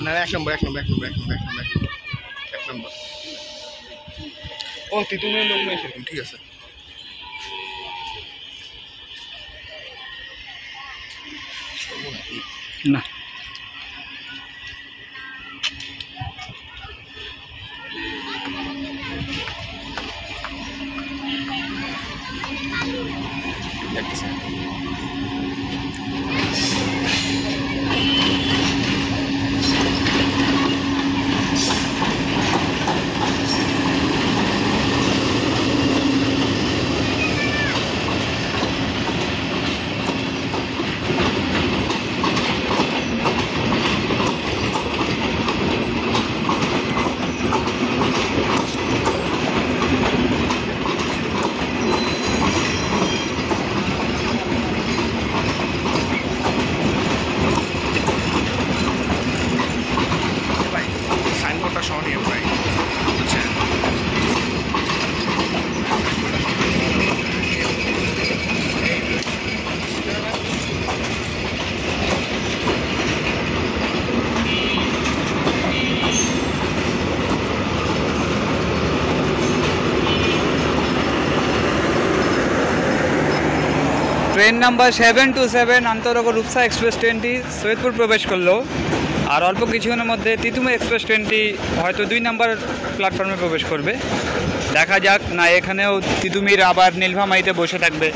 না, 1 নম্বর 1 নম্বর 1 নম্বর 1 নম্বর 1 নম্বর 1 নম্বর। ও তিতুমিরের লোক নেই সেরকম, ঠিক আছে। না ট্রেন নাম্বার 727 আন্তনগর রূপসা এক্সপ্রেস ট্রেনটি সৈয়দপুর প্রবেশ করলো। আর অল্প কিছুক্ষণের মধ্যে তিতুমির এক্সপ্রেস ট্রেনটি হয়তো 2 নম্বর প্ল্যাটফর্মে প্রবেশ করবে। দেখা যাক না এখানেও তিতুমির আবার নীলফামারীতে বসে থাকবে।